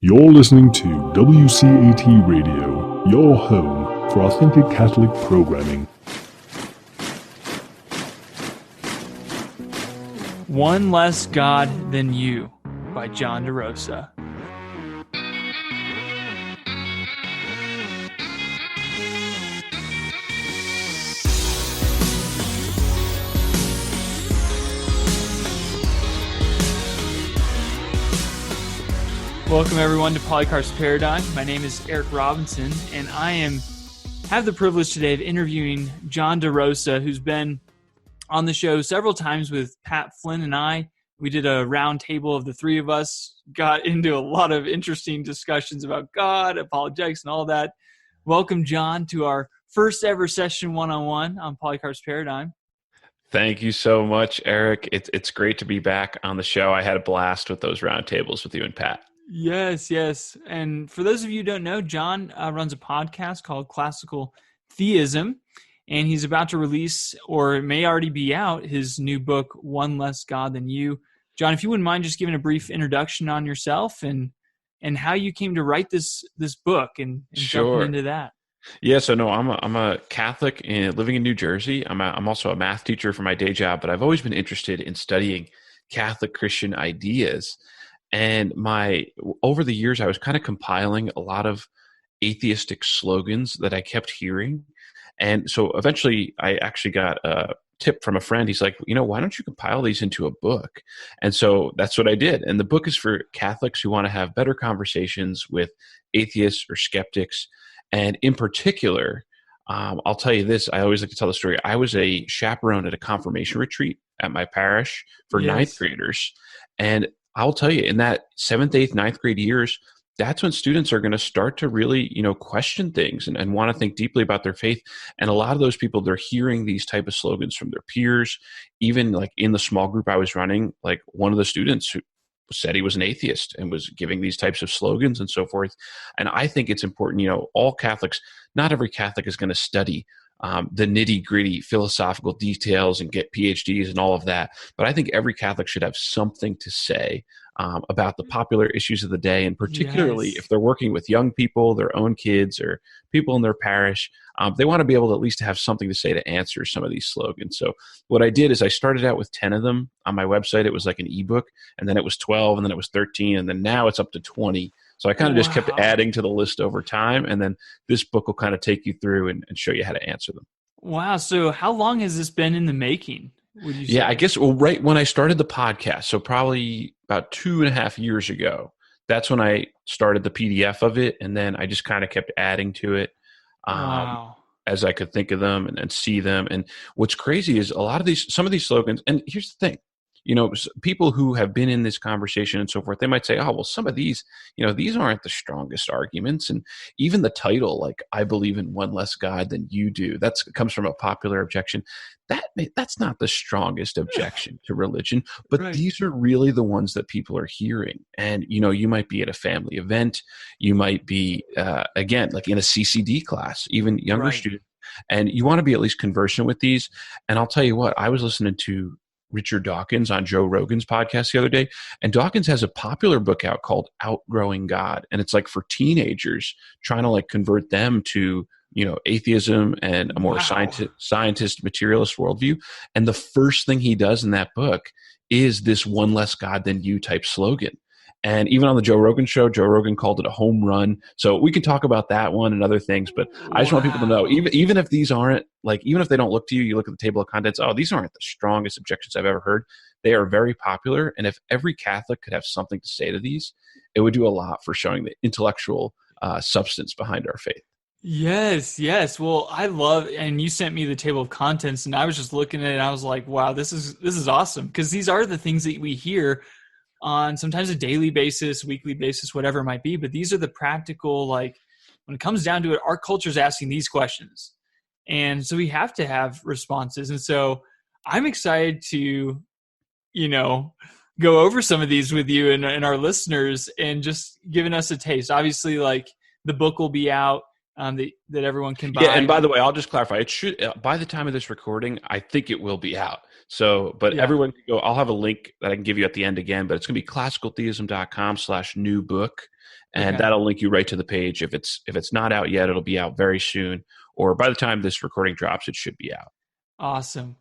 You're listening to WCAT Radio, your home for authentic Catholic programming. One Less God Than You by John DeRosa. Welcome everyone to Polycarp's Paradigm. My name is Eric Robinson, and I have the privilege today of interviewing John DeRosa, who's been on the show several times with Pat Flynn and I. We did a round table of the three of us, got into a lot of interesting discussions about God, apologetics, and all that. Welcome, John, to our first ever session one-on-one on Polycarp's Paradigm. Thank you so much, Eric. It's great to be back on the show. I had a blast with those round tables with you and Pat. Yes. And for those of you who don't know, John runs a podcast called Classical Theism, and he's about to release, or it may already be out, his new book, One Less God Than You. John, if you wouldn't mind just giving a brief introduction on yourself and how you came to write this book and Sure. jumping into that. Yeah, so no, I'm a Catholic living in New Jersey. I'm also a math teacher for my day job, but I've always been interested in studying Catholic Christian ideas. And over the years, I was kind of compiling a lot of atheistic slogans that I kept hearing. And so eventually I actually got a tip from a friend. He's like, why don't you compile these into a book? And so that's what I did. And the book is for Catholics who want to have better conversations with atheists or skeptics. And in particular, I'll tell you this, I always like to tell the story. I was a chaperone at a confirmation retreat at my parish for ninth graders. And I'll tell you, in that 7th, 8th, 9th grade years, that's when students are going to start to really, question things and want to think deeply about their faith. And a lot of those people, they're hearing these type of slogans from their peers. Even like in the small group I was running, like one of the students who said he was an atheist and was giving these types of slogans and so forth. And I think it's important, all Catholics, not every Catholic is going to study the nitty-gritty philosophical details and get PhDs and all of that. But I think every Catholic should have something to say about the popular issues of the day, and particularly if they're working with young people, their own kids, or people in their parish, they want to be able to at least have something to say to answer some of these slogans. So what I did is I started out with 10 of them on my website. It was like an ebook, and then it was 12, and then it was 13, and then now it's up to 20. So I kind of just kept adding to the list over time, and then this book will kind of take you through and show you how to answer them. Wow. So how long has this been in the making, would you say? Yeah, I guess, right when I started the podcast, so probably about 2.5 years ago, that's when I started the PDF of it, and then I just kind of kept adding to it as I could think of them and see them. And what's crazy is some of these slogans, and here's the thing, people who have been in this conversation and so forth, they might say, oh, well, some of these, these aren't the strongest arguments. And even the title, like, I believe in one less God than you do, that comes from a popular objection. That's not the strongest objection to religion, but these are really the ones that people are hearing. And, you might be at a family event, you might be, again, like in a CCD class, even younger students, and you want to be at least conversant with these. And I'll tell you what, I was listening to Richard Dawkins on Joe Rogan's podcast the other day, and Dawkins has a popular book out called Outgrowing God, and it's like for teenagers trying to like convert them to atheism and a more scientist materialist worldview. And the first thing he does in that book is this one less God than you type slogan. And even on the Joe Rogan show, Joe Rogan called it a home run. So we can talk about that one and other things, but I just want people to know, even if these aren't, like, even if they don't look to you look at the table of contents, oh, these aren't the strongest objections I've ever heard. They are very popular. And if every Catholic could have something to say to these, it would do a lot for showing the intellectual substance behind our faith. Yes. Well, I love, and you sent me the table of contents, and I was just looking at it, and I was like, wow, this is awesome. Because these are the things that we hear on sometimes a daily basis, weekly basis, whatever it might be. But these are the practical, like, when it comes down to it, our culture is asking these questions. And so we have to have responses. And so I'm excited to, go over some of these with you and our listeners, and just giving us a taste. Obviously, like, the book will be out that everyone can buy. Yeah, and by the way, I'll just clarify. It should, by the time of this recording, I think it will be out. So, but Yeah. everyone can go, I'll have a link that I can give you at the end again, but it's going to be classicaltheism.com/new book. And Okay. that'll link you right to the page. If it's not out yet, it'll be out very soon. Or by the time this recording drops, it should be out. Awesome.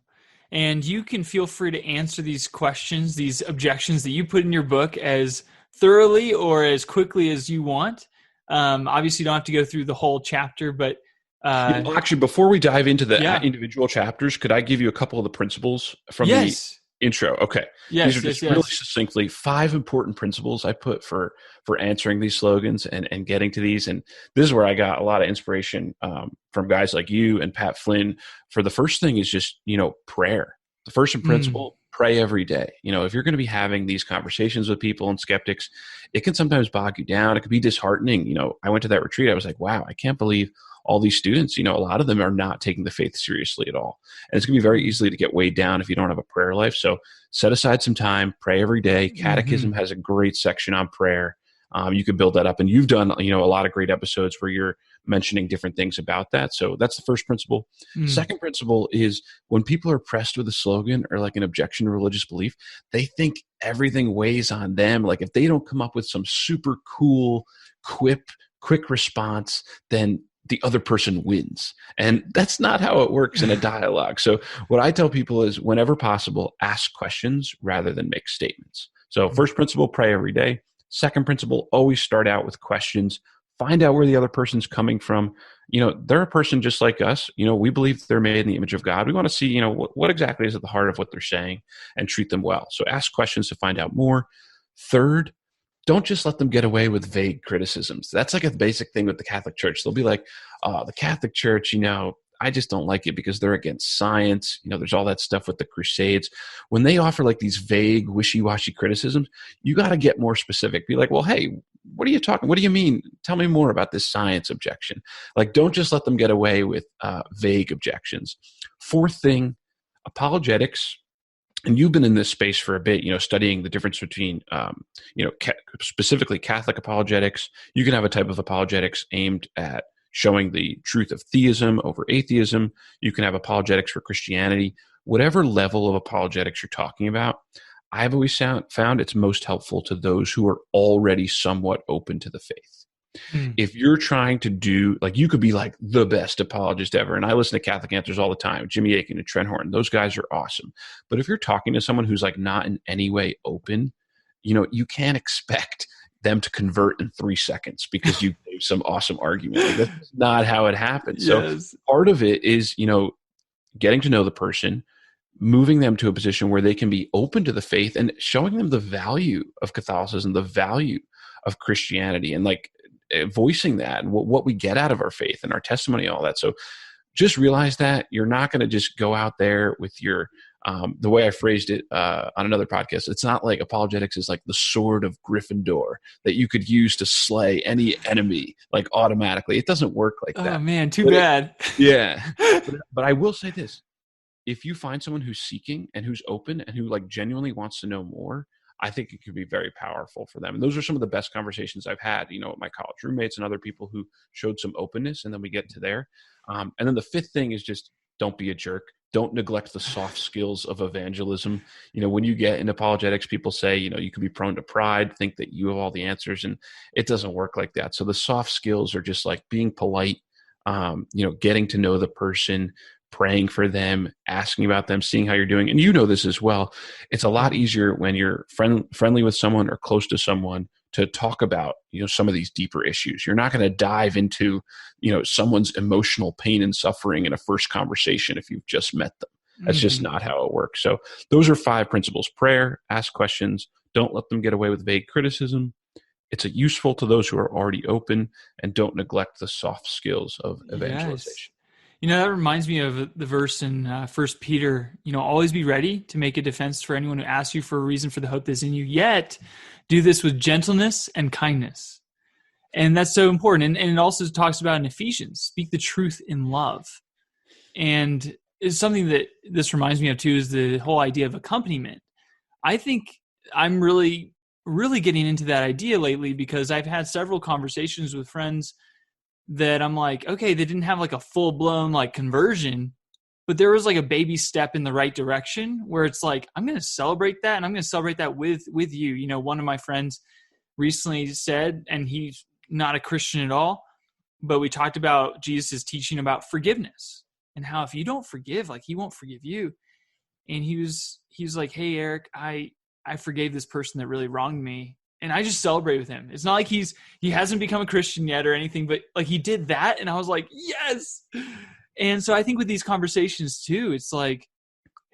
And you can feel free to answer these questions, these objections that you put in your book as thoroughly or as quickly as you want. Obviously, you don't have to go through the whole chapter, but Actually, before we dive into the Yeah. individual chapters, could I give you a couple of the principles from yes, the intro? Okay. yes, These are just yes, really yes. succinctly 5 important principles I put for answering these slogans and getting to these. And this is where I got a lot of inspiration from guys like you and Pat Flynn. For the first thing is just, prayer. The first principle, pray every day. If you're going to be having these conversations with people and skeptics, it can sometimes bog you down. It could be disheartening. I went to that retreat. I was like, wow, I can't believe all these students, a lot of them are not taking the faith seriously at all. And it's going to be very easily to get weighed down if you don't have a prayer life. So set aside some time, pray every day. Catechism has a great section on prayer. You can build that up. And you've done, a lot of great episodes where you're mentioning different things about that. So that's the first principle. Second principle is when people are pressed with a slogan or like an objection to religious belief, they think everything weighs on them. Like if they don't come up with some super cool quick response, then the other person wins. And that's not how it works in a dialogue. So what I tell people is whenever possible, ask questions rather than make statements. So first principle, pray every day. Second principle, always start out with questions. Find out where the other person's coming from. They're a person just like us. We believe they're made in the image of God. We want to see, what exactly is at the heart of what they're saying and treat them well. So ask questions to find out more. Third, don't just let them get away with vague criticisms. That's like a basic thing with the Catholic Church. They'll be like, the Catholic Church, I just don't like it because they're against science. There's all that stuff with the Crusades. When they offer like these vague, wishy-washy criticisms, you got to get more specific. Be like, well, hey, what are you talking? What do you mean? Tell me more about this science objection. Like, don't just let them get away with vague objections. Fourth thing, apologetics. And you've been in this space for a bit, studying the difference between, specifically Catholic apologetics. You can have a type of apologetics aimed at showing the truth of theism over atheism. You can have apologetics for Christianity. Whatever level of apologetics you're talking about, I've always found it's most helpful to those who are already somewhat open to the faith. If you're trying to do, like, you could be like the best apologist ever. And I listen to Catholic Answers all the time, Jimmy Akin and Trent Horton. Those guys are awesome. But if you're talking to someone who's like not in any way open, you can't expect them to convert in 3 seconds because you gave some awesome argument. Like, that's not how it happens. Yes. So part of it is, getting to know the person, moving them to a position where they can be open to the faith and showing them the value of Catholicism, the value of Christianity, and like voicing that and what we get out of our faith and our testimony and all that. So just realize that you're not going to just go out there with your, the way I phrased it on another podcast, it's not like apologetics is like the sword of Gryffindor that you could use to slay any enemy, like automatically. It doesn't work like that. Oh man, too bad. But I will say this. If you find someone who's seeking and who's open and who like genuinely wants to know more, I think it could be very powerful for them. And those are some of the best conversations I've had, with my college roommates and other people who showed some openness, and then we get to there. And then the fifth thing is just don't be a jerk. Don't neglect the soft skills of evangelism. When you get in apologetics, people say, you can be prone to pride, think that you have all the answers, and it doesn't work like that. So the soft skills are just like being polite, getting to know the person, praying for them, asking about them, seeing how you're doing. And this as well. It's a lot easier when you're friendly with someone or close to someone to talk about, some of these deeper issues. You're not going to dive into, someone's emotional pain and suffering in a first conversation if you've just met them. That's just not how it works. So those are 5 principles: prayer, ask questions, don't let them get away with vague criticism. It's useful to those who are already open, and don't neglect the soft skills of evangelization. That reminds me of the verse in 1 Peter, always be ready to make a defense for anyone who asks you for a reason for the hope that's in you, yet do this with gentleness and kindness. And that's so important. And it also talks about in Ephesians, speak the truth in love. And it's something that this reminds me of too, is the whole idea of accompaniment. I think I'm really, really getting into that idea lately because I've had several conversations with friends that I'm like, okay, they didn't have like a full blown like conversion, but there was like a baby step in the right direction where it's like, I'm going to celebrate that, and I'm going to celebrate that with you. You know, one of my friends recently said, and he's not a Christian at all, but we talked about Jesus' teaching about forgiveness and how if you don't forgive, like he won't forgive you. And he was like, hey, Eric, I forgave this person that really wronged me. And I just celebrate with him. It's not like he hasn't become a Christian yet or anything, but like he did that. And I was like, yes. And so I think with these conversations too, it's like,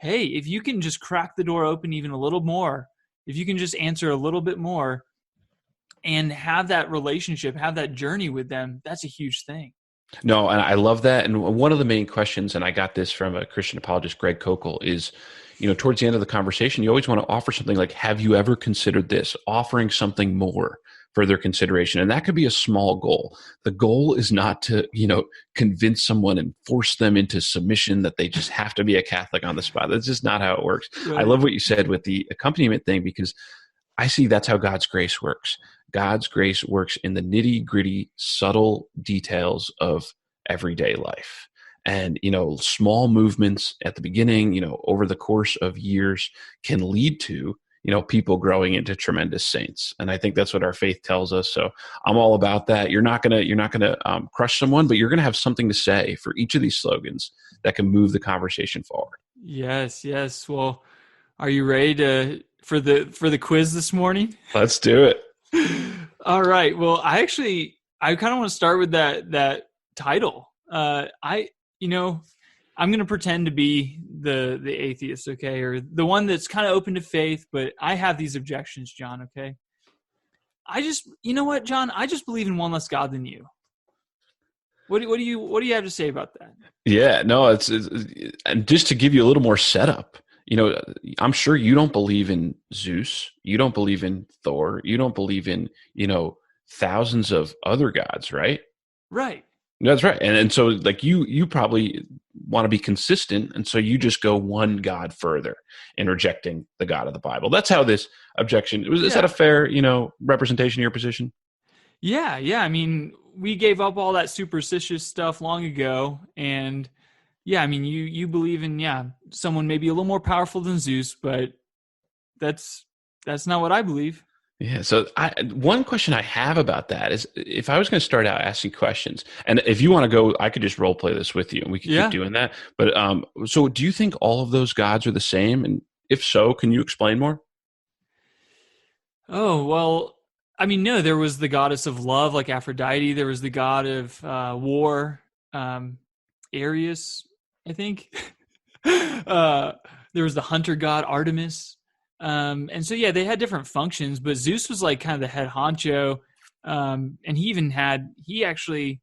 hey, if you can just crack the door open even a little more, if you can just answer a little bit more and have that relationship, have that journey with them, that's a huge thing. No, and I love that. And one of the main questions, and I got this from a Christian apologist, Greg Kokel, is, towards the end of the conversation, you always want to offer something like, have you ever considered this? Offering something more for their consideration. And that could be a small goal. The goal is not to, convince someone and force them into submission that they just have to be a Catholic on the spot. That's just not how it works. Right. I love what you said with the accompaniment thing, because I see that's how God's grace works. God's grace works in the nitty-gritty, subtle details of everyday life. And, small movements at the beginning, over the course of years can lead to, people growing into tremendous saints. And I think that's what our faith tells us. So I'm all about that. You're not gonna crush someone, but you're gonna have something to say for each of these slogans that can move the conversation forward. Yes. Well, are you ready for the quiz this morning? Let's do it. All right. Well, I kind of want to start with that title. I'm going to pretend to be the atheist, okay, or the one that's kind of open to faith, but I have these objections, John. Okay. You know what, John? I just believe in one less God than you. What do you have to say about that? Yeah. No. It's and just to give you a little more setup. I'm sure you don't believe in Zeus. You don't believe in Thor. You don't believe in, thousands of other gods, right? Right. That's right. And so like you probably want to be consistent. And so you just go one God further in rejecting the God of the Bible. That's how this objection, is that a fair, representation of your position? Yeah. I mean, we gave up all that superstitious stuff long ago, and yeah, I mean, you believe in, someone maybe a little more powerful than Zeus, but that's not what I believe. Yeah. So one question I have about that is, if I was going to start out asking questions, and if you want to go, I could just role play this with you and we could keep doing that. But so do you think all of those gods are the same? And if so, can you explain more? Oh, well, I mean, no, there was the goddess of love, like Aphrodite. There was the god of war, Aries, I think. There was the hunter god Artemis. And so, they had different functions, but Zeus was like kind of the head honcho. And he actually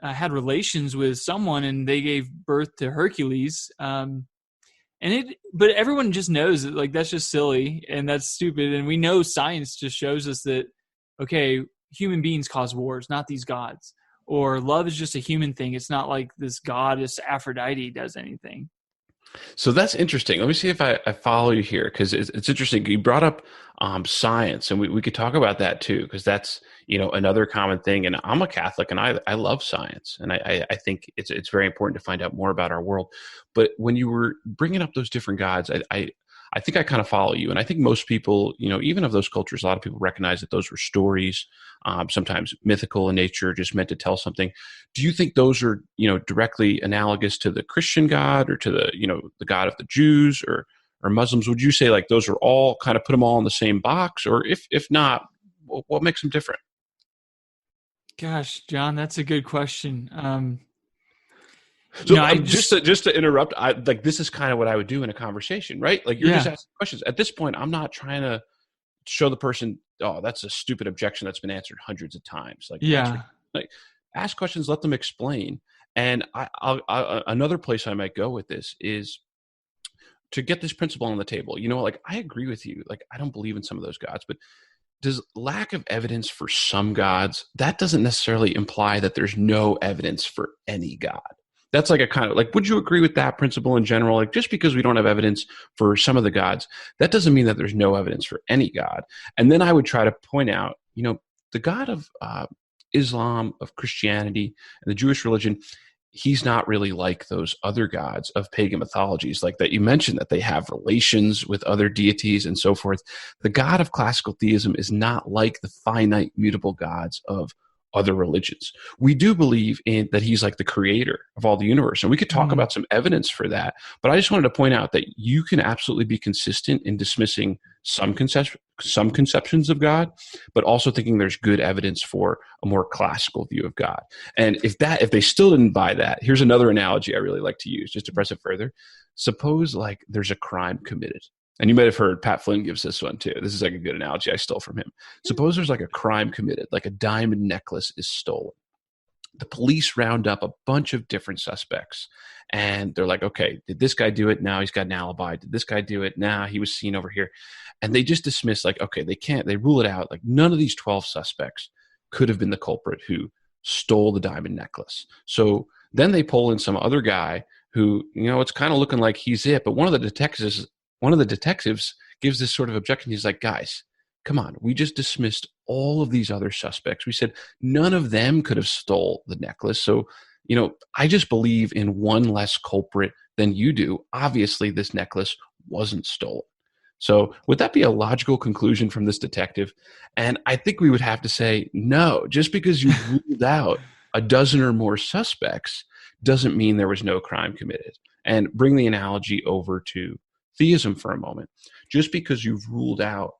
had relations with someone, and they gave birth to Hercules. But everyone just knows that, like, that's just silly and that's stupid. And we know science just shows us that, okay, human beings cause wars, not these gods. Or love is just a human thing. It's not like this goddess Aphrodite does anything. So that's interesting. Let me see if I follow you here, because it's interesting. You brought up science, and we could talk about that too, because that's another common thing. And I'm a Catholic, and I love science, and I think it's very important to find out more about our world. But when you were bringing up those different gods, I think I kind of follow you. And I think most people, even of those cultures, a lot of people recognize that those were stories, sometimes mythical in nature, just meant to tell something. Do you think those are, directly analogous to the Christian God, or to the God of the Jews or Muslims? Would you say like those are all kind of put them all in the same box? Or if not, what makes them different? Gosh, John, that's a good question. So just to interrupt, this is kind of what I would do in a conversation, right? Like you're just asking questions. At this point, I'm not trying to show the person, oh, that's a stupid objection that's been answered hundreds of times. Like ask questions, let them explain. And another place I might go with this is to get this principle on the table. Like I agree with you. Like I don't believe in some of those gods, but does lack of evidence for some gods, that doesn't necessarily imply that there's no evidence for any God. That's like a kind of like, would you agree with that principle in general? Like just because we don't have evidence for some of the gods, that doesn't mean that there's no evidence for any God. And then I would try to point out, the God of Islam, of Christianity, and the Jewish religion, he's not really like those other gods of pagan mythologies, like that you mentioned, that they have relations with other deities and so forth. The God of classical theism is not like the finite, mutable gods of other religions. We do believe in that he's like the creator of all the universe, and we could talk about some evidence for that. But I just wanted to point out that you can absolutely be consistent in dismissing some conceptions of God, but also thinking there's good evidence for a more classical view of God. And if they still didn't buy that, here's another analogy I really like to use just to press it further. Suppose like there's a crime committed. And you might have heard Pat Flynn gives this one too. This is like a good analogy I stole from him. Suppose there's like a crime committed, like a diamond necklace is stolen. The police round up a bunch of different suspects, and they're like, okay, did this guy do it? Now he's got an alibi. Did this guy do it? Now he was seen over here. And they just dismiss, like, okay, they rule it out. Like, none of these 12 suspects could have been the culprit who stole the diamond necklace. So then they pull in some other guy who, it's kind of looking like he's it. But one of the detectives gives this sort of objection. He's like, guys, come on, we just dismissed all of these other suspects. We said none of them could have stole the necklace. So, I just believe in one less culprit than you do. Obviously, this necklace wasn't stolen. So would that be a logical conclusion from this detective? And I think we would have to say, no, just because you ruled out a dozen or more suspects doesn't mean there was no crime committed. And bring the analogy over to theism for a moment. Just because you've ruled out,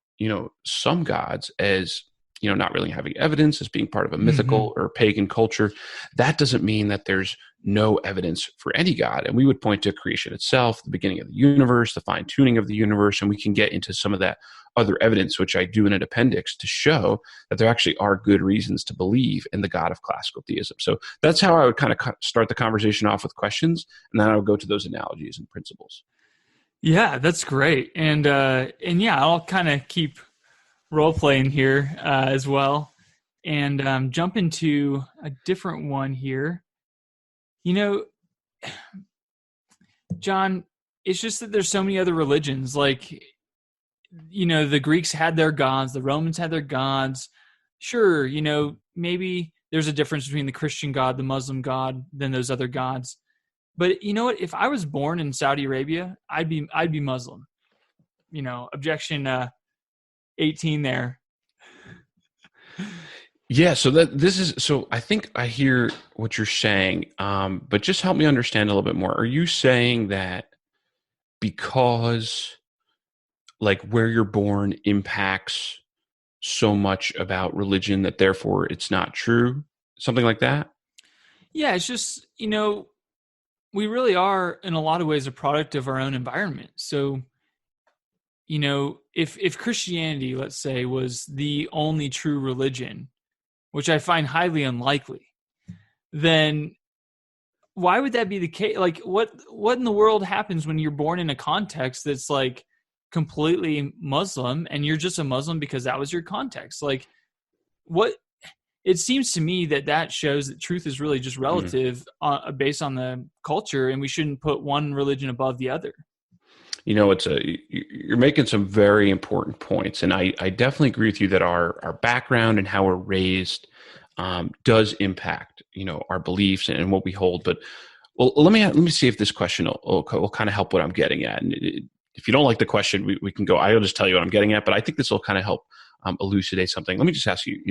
some gods as, not really having evidence, as being part of a mythical or pagan culture, that doesn't mean that there's no evidence for any god. And we would point to creation itself, the beginning of the universe, the fine tuning of the universe, and we can get into some of that other evidence, which I do in an appendix, to show that there actually are good reasons to believe in the God of classical theism. So that's how I would kind of start the conversation off with questions, and then I would go to those analogies and principles. Yeah, that's great. And yeah, I'll kind of keep role playing here as well, and jump into a different one here. John, it's just that there's so many other religions. Like, the Greeks had their gods, the Romans had their gods. Sure, maybe there's a difference between the Christian God, the Muslim God, than those other gods. But you know what? If I was born in Saudi Arabia, I'd be Muslim. Objection 18 there. Yeah, so I think I hear what you're saying, but just help me understand a little bit more. Are you saying that because like where you're born impacts so much about religion that therefore it's not true? Something like that? Yeah, it's just, we really are in a lot of ways a product of our own environment. So, if Christianity, let's say, was the only true religion, which I find highly unlikely, then why would that be the case? Like, what in the world happens when you're born in a context that's like completely Muslim and you're just a Muslim because that was your context? Like, what? It seems to me that shows that truth is really just relative based on the culture, and we shouldn't put one religion above the other. You're making some very important points, and I definitely agree with you that our background and how we're raised does impact our beliefs and what we hold. But let me see if this question will kind of help what I'm getting at. And if you don't like the question, we can go. I'll just tell you what I'm getting at, but I think this will kind of help elucidate something. Let me just ask you.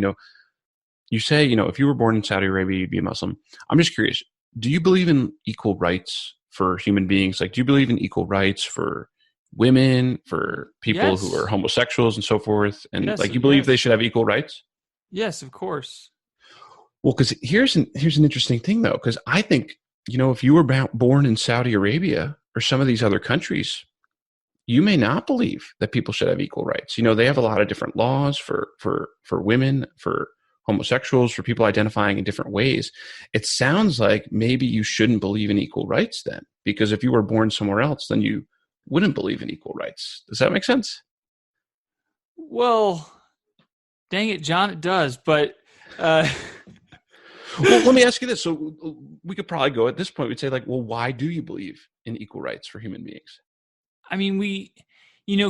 You say, if you were born in Saudi Arabia, you'd be a Muslim. I'm just curious, do you believe in equal rights for human beings? Like, do you believe in equal rights for women, for people who are homosexuals and so forth? And you believe they should have equal rights? Yes, of course. Well, because here's an interesting thing, though, because I think, if you were born in Saudi Arabia or some of these other countries, you may not believe that people should have equal rights. They have a lot of different laws for women, for homosexuals, for people identifying in different ways. It sounds like maybe you shouldn't believe in equal rights then, because if you were born somewhere else, then you wouldn't believe in equal rights. Does that make sense? Well, dang it, John, it does. But well, let me ask you this. So we could probably go at this point, we'd say like, well, why do you believe in equal rights for human beings? I mean,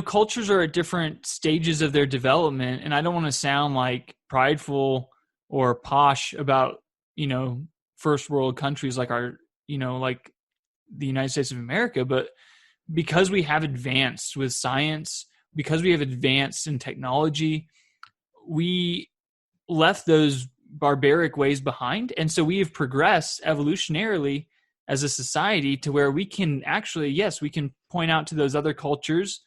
cultures are at different stages of their development, and I don't want to sound like prideful or posh about, first world countries like our like the United States of America, but because we have advanced with science, because we have advanced in technology, we left those barbaric ways behind. And so we have progressed evolutionarily as a society to where we can actually, yes, we can point out to those other cultures,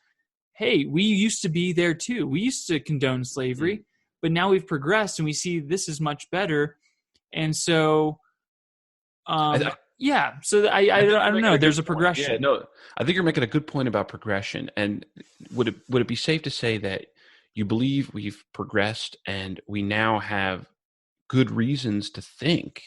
hey, we used to be there too. We used to condone slavery, but now we've progressed and we see this is much better. And so, yeah, so I don't know. There's a progression. Yeah, no, I think you're making a good point about progression. And would it be safe to say that you believe we've progressed and we now have good reasons to think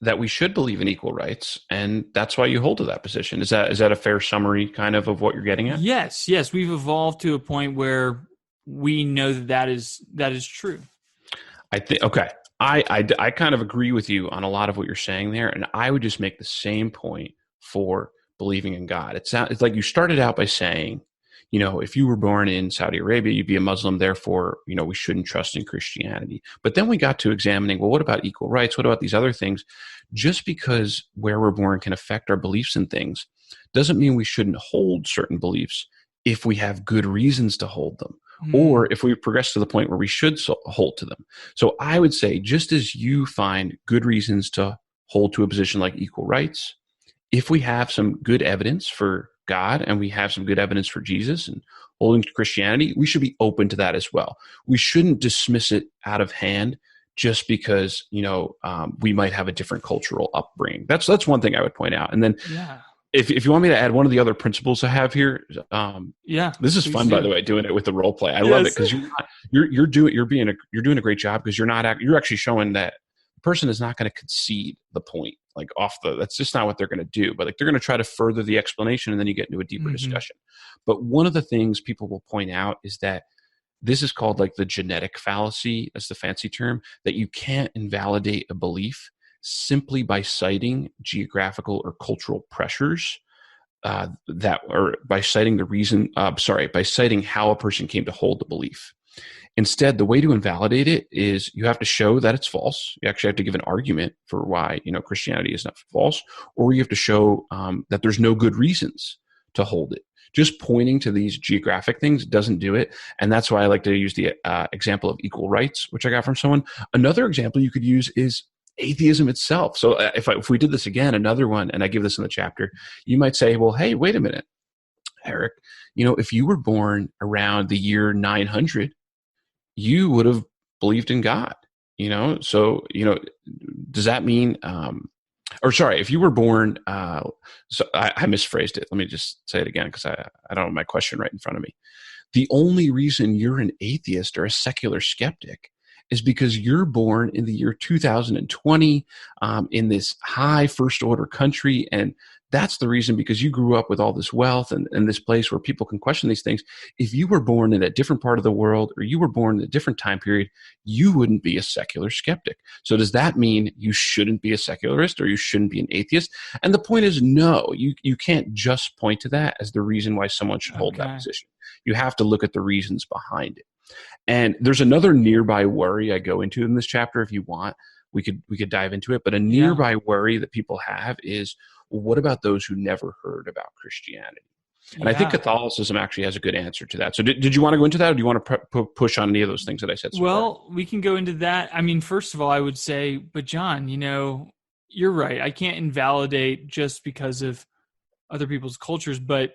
that we should believe in equal rights, and that's why you hold to that position? Is that a fair summary kind of what you're getting at? Yes, we've evolved to a point where we know that is true. I think okay. I kind of agree with you on a lot of what you're saying there, and I would just make the same point for believing in God. It's like you started out by saying, if you were born in Saudi Arabia, you'd be a Muslim, therefore, we shouldn't trust in Christianity. But then we got to examining, well, what about equal rights? What about these other things? Just because where we're born can affect our beliefs in things doesn't mean we shouldn't hold certain beliefs if we have good reasons to hold them, or if we progress to the point where we should hold to them. So I would say, just as you find good reasons to hold to a position like equal rights, if we have some good evidence for God and we have some good evidence for Jesus and holding to Christianity, we should be open to that as well. We shouldn't dismiss it out of hand just because we might have a different cultural upbringing. That's one thing I would point out. And then if you want me to add one of the other principles I have here, this is fun, by the way, doing it with the role play. I love it because you're doing a great job, because you're actually showing that the person is not going to concede the point, like that's just not what they're going to do. But like, they're going to try to further the explanation, and then you get into a deeper discussion. But one of the things people will point out is that this is called like the genetic fallacy, as the fancy term, that you can't invalidate a belief simply by citing geographical or cultural pressures, by citing by citing how a person came to hold the belief. Instead, the way to invalidate it is you have to show that it's false. You actually have to give an argument for why Christianity is not false, or you have to show that there's no good reasons to hold it. Just pointing to these geographic things doesn't do it, and that's why I like to use the example of equal rights, which I got from someone. Another example you could use is atheism itself. So if we did this again, another one, and I give this in the chapter, you might say, well, hey, wait a minute, Eric, if you were born around the year 900, you would have believed in God, so, does that mean, if you were born, so I misphrased it. Let me just say it again, because I don't have my question right in front of me. The only reason you're an atheist or a secular skeptic is because you're born in the year 2020 in this high first order country. And that's the reason, because you grew up with all this wealth and this place where people can question these things. If you were born in a different part of the world, or you were born in a different time period, you wouldn't be a secular skeptic. So does that mean you shouldn't be a secularist, or you shouldn't be an atheist? And the point is, no, you can't just point to that as the reason why someone should hold that position. You have to look at the reasons behind it. And there's another nearby worry I go into in this chapter. If you want, we could dive into it. But a nearby worry that people have is, well, what about those who never heard about Christianity? And I think Catholicism actually has a good answer to that. So did you want to go into that, or do you want to push on any of those things that I said so far? We can go into that. I mean, first of all, I would say, but John, you're right. I can't invalidate just because of other people's cultures, but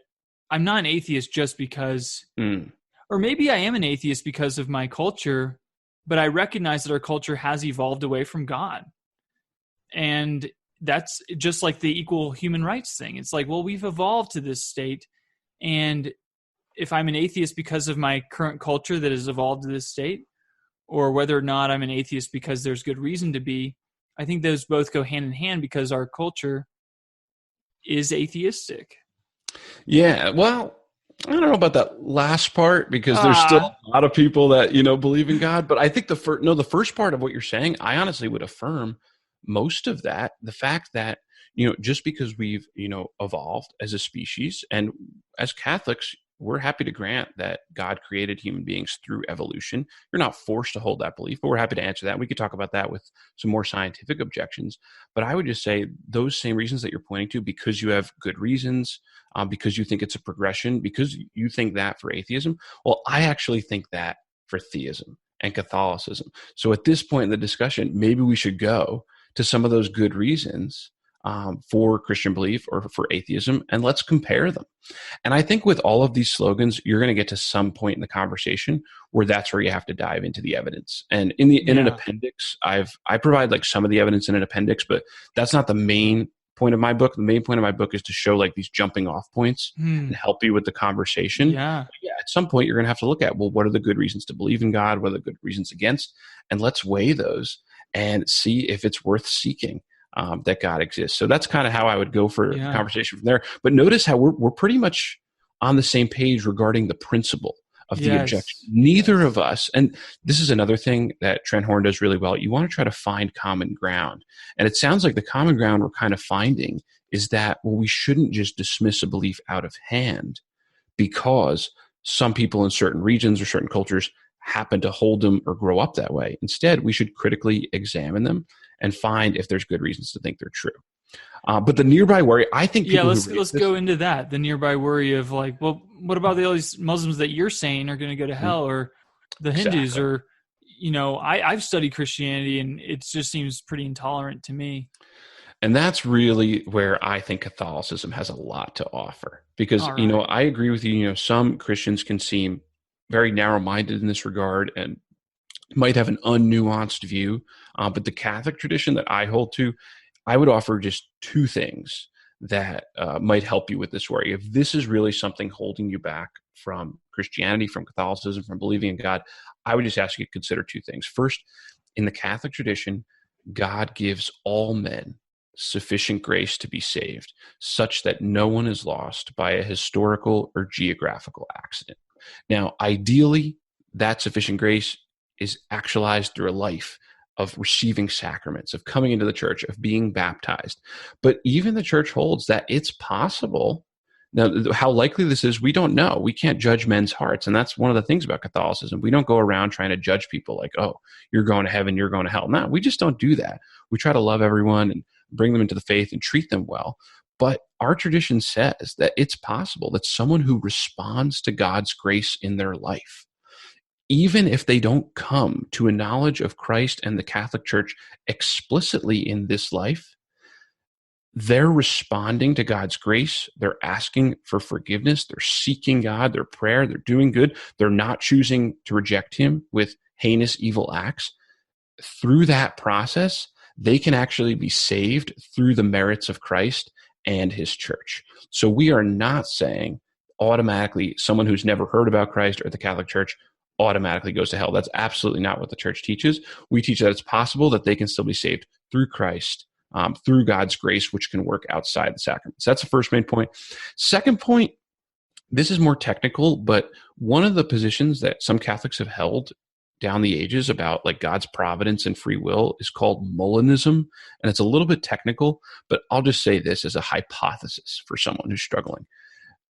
I'm not an atheist just because... Or maybe I am an atheist because of my culture, but I recognize that our culture has evolved away from God. And that's just like the equal human rights thing. It's like, well, we've evolved to this state. And if I'm an atheist because of my current culture that has evolved to this state, or whether or not I'm an atheist because there's good reason to be, I think those both go hand in hand, because our culture is atheistic. Yeah, well, I don't know about that last part, because there's still a lot of people that, believe in God. But I think the first part of what you're saying, I honestly would affirm most of that. The fact that, just because we've, evolved as a species, and as Catholics, we're happy to grant that God created human beings through evolution. You're not forced to hold that belief, but we're happy to answer that. We could talk about that with some more scientific objections. But I would just say those same reasons that you're pointing to, because you have good reasons, because you think it's a progression, because you think that for atheism, well, I actually think that for theism and Catholicism. So at this point in the discussion, maybe we should go to some of those good reasons for Christian belief or for atheism, and let's compare them. And I think with all of these slogans, you're going to get to some point in the conversation where that's where you have to dive into the evidence. And in an appendix, I provide like some of the evidence in an appendix, but that's not the main point of my book. The main point of my book is to show like these jumping off points and help you with the conversation. Yeah. At some point, you're going to have to look at, well, what are the good reasons to believe in God? What are the good reasons against? And let's weigh those and see if it's worth seeking that God exists. So that's kind of how I would go for the conversation from there. But notice how we're pretty much on the same page regarding the principle of the objection. Neither of us, and this is another thing that Trent Horn does really well, you want to try to find common ground. And it sounds like the common ground we're kind of finding is that, well, we shouldn't just dismiss a belief out of hand because some people in certain regions or certain cultures happen to hold them or grow up that way. Instead, we should critically examine them and find if there's good reasons to think they're true. But the nearby worry, I think let's go into that. The nearby worry of like, well, what about all these Muslims that you're saying are going to go to hell, or the Hindus, or, I've studied Christianity and it just seems pretty intolerant to me. And that's really where I think Catholicism has a lot to offer because, I agree with you, some Christians can seem very narrow-minded in this regard and might have an unnuanced view. But the Catholic tradition that I hold to, I would offer just two things that might help you with this worry. If this is really something holding you back from Christianity, from Catholicism, from believing in God, I would just ask you to consider two things. First, in the Catholic tradition, God gives all men sufficient grace to be saved, such that no one is lost by a historical or geographical accident. Now, ideally, that sufficient grace is actualized through a life of receiving sacraments, of coming into the church, of being baptized. But even the church holds that it's possible. Now, how likely this is, we don't know. We can't judge men's hearts. And that's one of the things about Catholicism. We don't go around trying to judge people like, oh, you're going to heaven, you're going to hell. No, we just don't do that. We try to love everyone and bring them into the faith and treat them well. But our tradition says that it's possible that someone who responds to God's grace in their life, even if they don't come to a knowledge of Christ and the Catholic Church explicitly in this life, they're responding to God's grace. They're asking for forgiveness. They're seeking God, their prayer. They're doing good. They're not choosing to reject him with heinous evil acts. Through that process, they can actually be saved through the merits of Christ and his church. So we are not saying automatically someone who's never heard about Christ or the Catholic Church automatically goes to hell. That's absolutely not what the church teaches. We teach that it's possible that they can still be saved through Christ, through God's grace, which can work outside the sacraments. That's the first main point. Second point, this is more technical, but one of the positions that some Catholics have held down the ages about like God's providence and free will is called Molinism. And it's a little bit technical, but I'll just say this as a hypothesis for someone who's struggling.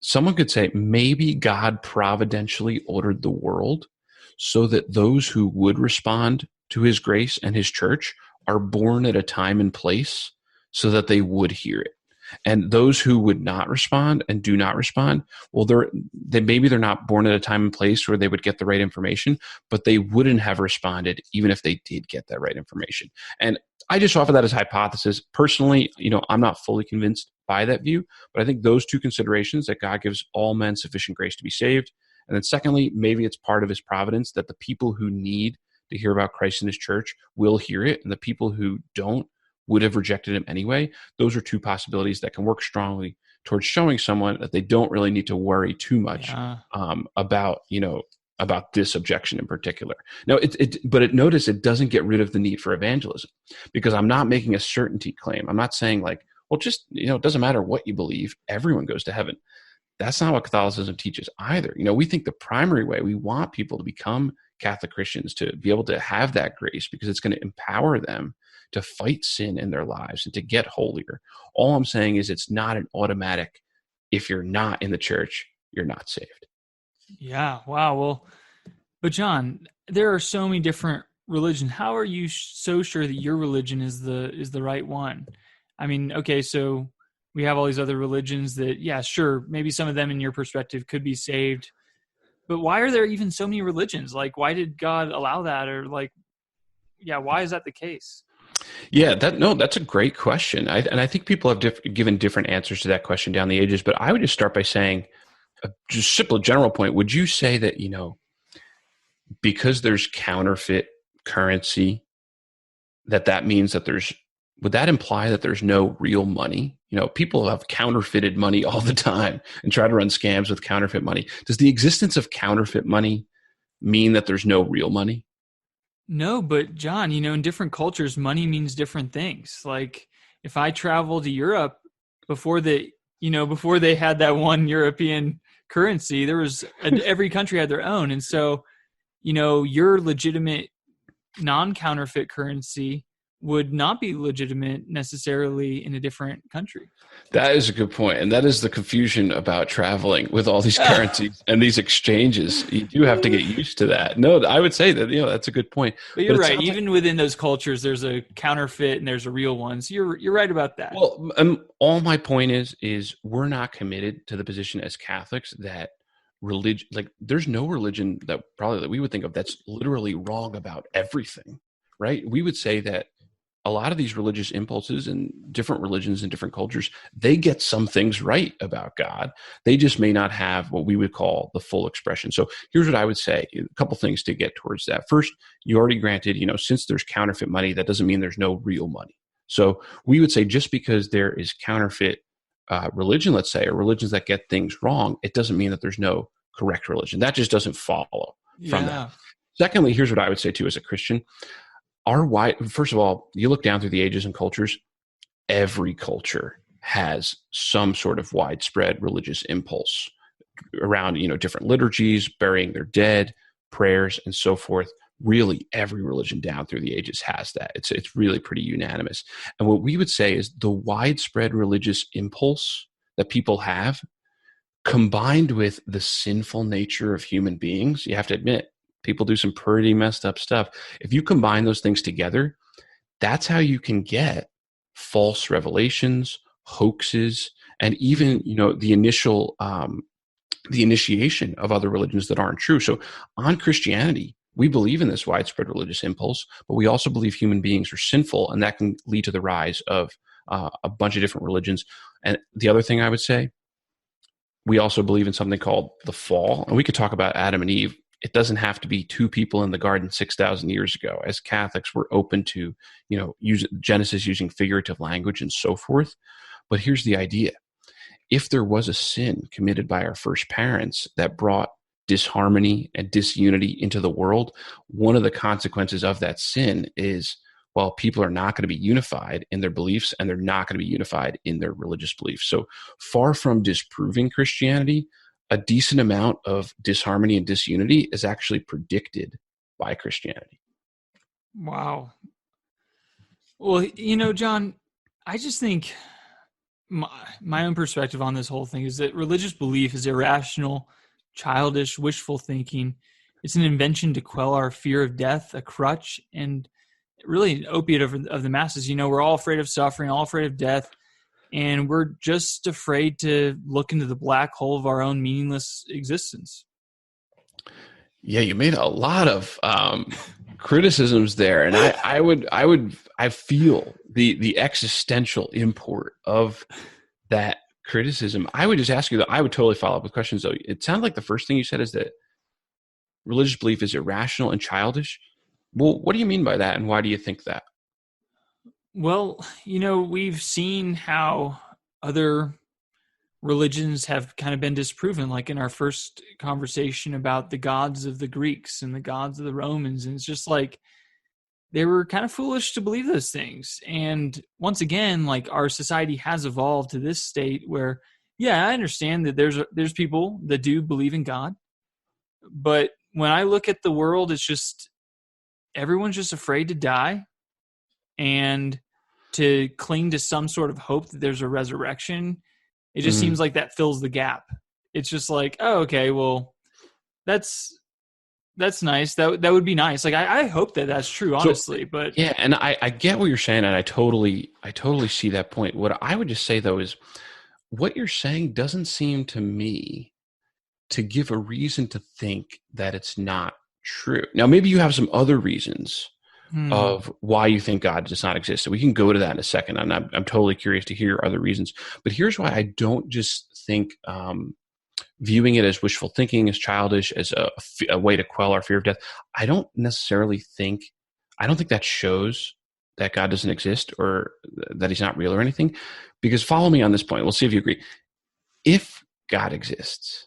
Someone could say maybe God providentially ordered the world so that those who would respond to his grace and his church are born at a time and place so that they would hear it. And those who would not respond and do not respond, well, maybe they're not born at a time and place where they would get the right information, but they wouldn't have responded even if they did get that right information. And I just offer that as hypothesis. Personally, I'm not fully convinced by that view, but I think those two considerations, that God gives all men sufficient grace to be saved, and then secondly, maybe it's part of his providence that the people who need to hear about Christ and his church will hear it, and the people who don't would have rejected him anyway. Those are two possibilities that can work strongly towards showing someone that they don't really need to worry too much about this objection in particular. Now, but notice it doesn't get rid of the need for evangelism, because I'm not making a certainty claim. I'm not saying like, well, just, it doesn't matter what you believe, everyone goes to heaven. That's not what Catholicism teaches either. We think the primary way we want people to become Catholic Christians to be able to have that grace, because it's going to empower them to fight sin in their lives and to get holier. All I'm saying is it's not an automatic, if you're not in the church, you're not saved. Yeah. Wow. Well, but John, there are so many different religions. How are you so sure that your religion is the right one? I mean, okay, so we have all these other religions that, yeah, sure, maybe some of them in your perspective could be saved, but why are there even so many religions? Like, why did God allow that? Or like, yeah, why is that the case? Yeah, that's a great question. And I think people have given different answers to that question down the ages. But I would just start by saying, just simple general point. Would you say that because there's counterfeit currency, that means that would that imply that there's no real money? People have counterfeited money all the time and try to run scams with counterfeit money. Does the existence of counterfeit money mean that there's no real money? No, but John, in different cultures, money means different things. Like if I travel to Europe before before they had that one European currency, there was every country had their own. And so, your legitimate non-counterfeit currency would not be legitimate necessarily in a different country. That is a good point. And that is the confusion about traveling with all these currencies and these exchanges. You do have to get used to that. No, I would say that, that's a good point. But you're right. Even within those cultures, there's a counterfeit and there's a real one. So you're right about that. Well, all my point is we're not committed to the position as Catholics that religion, like there's no religion that we would think of that's literally wrong about everything, right? We would say that a lot of these religious impulses and different religions in different cultures, they get some things right about God. They just may not have what we would call the full expression. So here's what I would say, a couple things to get towards that. First, you already granted, since there's counterfeit money, that doesn't mean there's no real money. So we would say just because there is counterfeit religion, let's say, or religions that get things wrong, it doesn't mean that there's no correct religion. That just doesn't follow from that. Secondly, here's what I would say too as a Christian. First of all, you look down through the ages and cultures, every culture has some sort of widespread religious impulse around, different liturgies, burying their dead, prayers, and so forth. Really, every religion down through the ages has that. It's really pretty unanimous. And what we would say is the widespread religious impulse that people have, combined with the sinful nature of human beings, you have to admit, people do some pretty messed up stuff. If you combine those things together, that's how you can get false revelations, hoaxes, and even, the initiation of other religions that aren't true. So on Christianity, we believe in this widespread religious impulse, but we also believe human beings are sinful, and that can lead to the rise of a bunch of different religions. And the other thing I would say, we also believe in something called the fall, and we could talk about Adam and Eve. It doesn't have to be two people in the garden 6,000 years ago. As Catholics, we're open to, use Genesis using figurative language and so forth. But here's the idea. If there was a sin committed by our first parents that brought disharmony and disunity into the world, one of the consequences of that sin is, well, people are not going to be unified in their beliefs, and they're not going to be unified in their religious beliefs. So far from disproving Christianity, a decent amount of disharmony and disunity is actually predicted by Christianity. Wow. Well, John, I just think my own perspective on this whole thing is that religious belief is irrational, childish, wishful thinking. It's an invention to quell our fear of death, a crutch, and really an opiate of the masses. We're all afraid of suffering, all afraid of death. And we're just afraid to look into the black hole of our own meaningless existence. Yeah, you made a lot of criticisms there, and I feel the existential import of that criticism. I would just ask you that. I would totally follow up with questions though. It sounds like the first thing you said is that religious belief is irrational and childish. Well, what do you mean by that, and why do you think that? Well, we've seen how other religions have kind of been disproven, like in our first conversation about the gods of the Greeks and the gods of the Romans. And it's just like they were kind of foolish to believe those things. And once again, like our society has evolved to this state where, yeah, I understand that there's people that do believe in God. But when I look at the world, it's just everyone's just afraid to die and to cling to some sort of hope that there's a resurrection. It just seems like that fills the gap. It's just like, oh, okay, well, that's nice. That would be nice. Like I hope that that's true, honestly. But yeah, and I get what you're saying, and I totally see that point. What I would just say though is what you're saying doesn't seem to me to give a reason to think that it's not true. Now, maybe you have some other reasons of why you think God does not exist. So we can go to that in a second. I'm totally curious to hear other reasons. But here's why I don't just think viewing it as wishful thinking, as childish, as a way to quell our fear of death. I don't think that shows that God doesn't exist or that he's not real or anything. Because follow me on this point. We'll see if you agree. If God exists,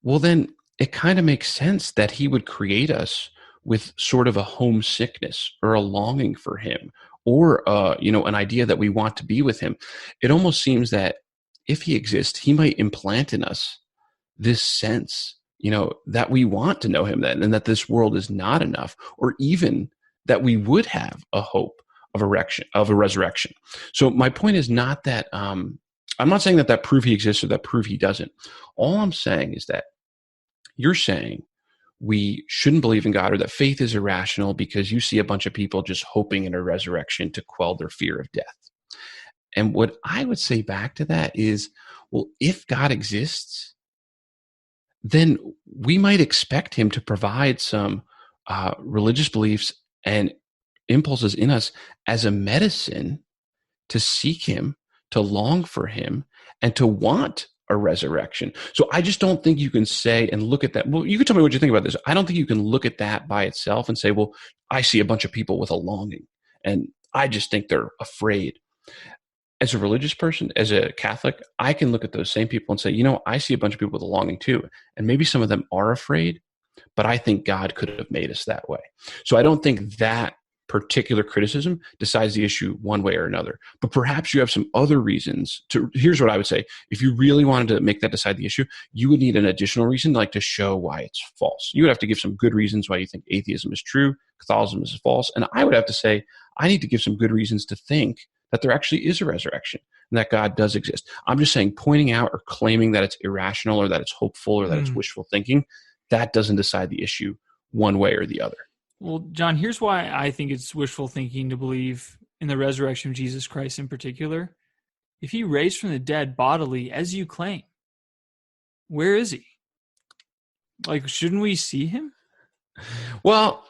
well, then it kind of makes sense that he would create us with sort of a homesickness or a longing for him or, an idea that we want to be with him. It almost seems that if he exists, he might implant in us this sense, that we want to know him then and that this world is not enough, or even that we would have a hope of a resurrection. So my point is not that, I'm not saying that prove he exists or that prove he doesn't. All I'm saying is that you're saying we shouldn't believe in God or that faith is irrational because you see a bunch of people just hoping in a resurrection to quell their fear of death. And what I would say back to that is, well, if God exists, then we might expect him to provide some religious beliefs and impulses in us as a medicine to seek him, to long for him, and to want a resurrection. So I just don't think you can say and look at that. Well, you can tell me what you think about this. I don't think you can look at that by itself and say, well, I see a bunch of people with a longing, and I just think they're afraid. As a religious person, as a Catholic, I can look at those same people and say, I see a bunch of people with a longing too. And maybe some of them are afraid, but I think God could have made us that way. So I don't think that particular criticism decides the issue one way or another. But perhaps you have some other reasons here's what I would say. If you really wanted to make that decide the issue, you would need an additional reason to show why it's false. You would have to give some good reasons why you think atheism is true, Catholicism is false. And I would have to say, I need to give some good reasons to think that there actually is a resurrection and that God does exist. I'm just saying pointing out or claiming that it's irrational or that it's hopeful or that it's wishful thinking, that doesn't decide the issue one way or the other. Well, John, here's why I think it's wishful thinking to believe in the resurrection of Jesus Christ in particular. If he raised from the dead bodily, as you claim, where is he? Shouldn't we see him? Well,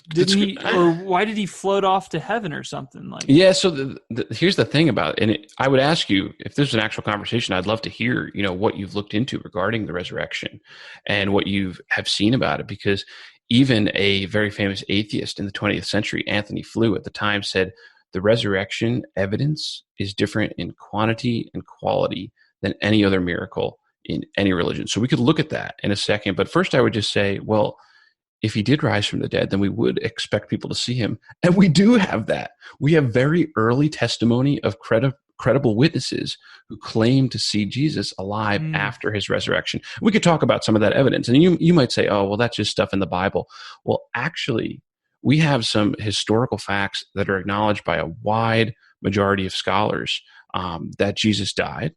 didn't he, or why did he float off to heaven or something like that? Yeah, so here's the thing about it, and I would ask you, if this was an actual conversation, I'd love to hear, what you've looked into regarding the resurrection and what you have seen about it, because even a very famous atheist in the 20th century, Anthony Flew, at the time said, the resurrection evidence is different in quantity and quality than any other miracle in any religion. So we could look at that in a second, but first I would just say, well, if he did rise from the dead, then we would expect people to see him. And we do have that. We have very early testimony of credible witnesses who claim to see Jesus alive after his resurrection. We could talk about some of that evidence. And you might say, oh, well, that's just stuff in the Bible. Well, actually, we have some historical facts that are acknowledged by a wide majority of scholars that Jesus died,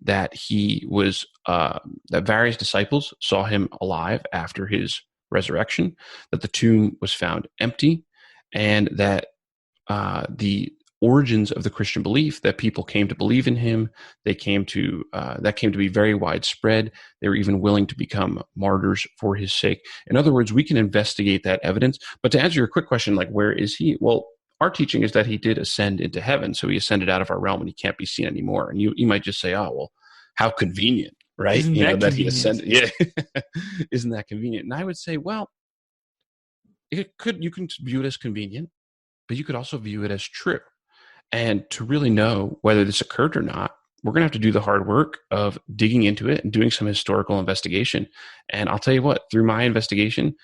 that he was, that various disciples saw him alive after his resurrection, that the tomb was found empty, and that the origins of the Christian belief, that people came to believe in him, that came to be very widespread. They were even willing to become martyrs for his sake. In other words, we can investigate that evidence. But to answer your quick question, where is he? Well, our teaching is that he did ascend into heaven, so he ascended out of our realm and he can't be seen anymore. And you might just say, oh, well, how convenient. Right? Isn't that that he ascended. Yeah. Isn't that convenient? And I would say, well, you can view it as convenient, but you could also view it as true. And to really know whether this occurred or not, we're going to have to do the hard work of digging into it and doing some historical investigation. And I'll tell you what, through my investigation,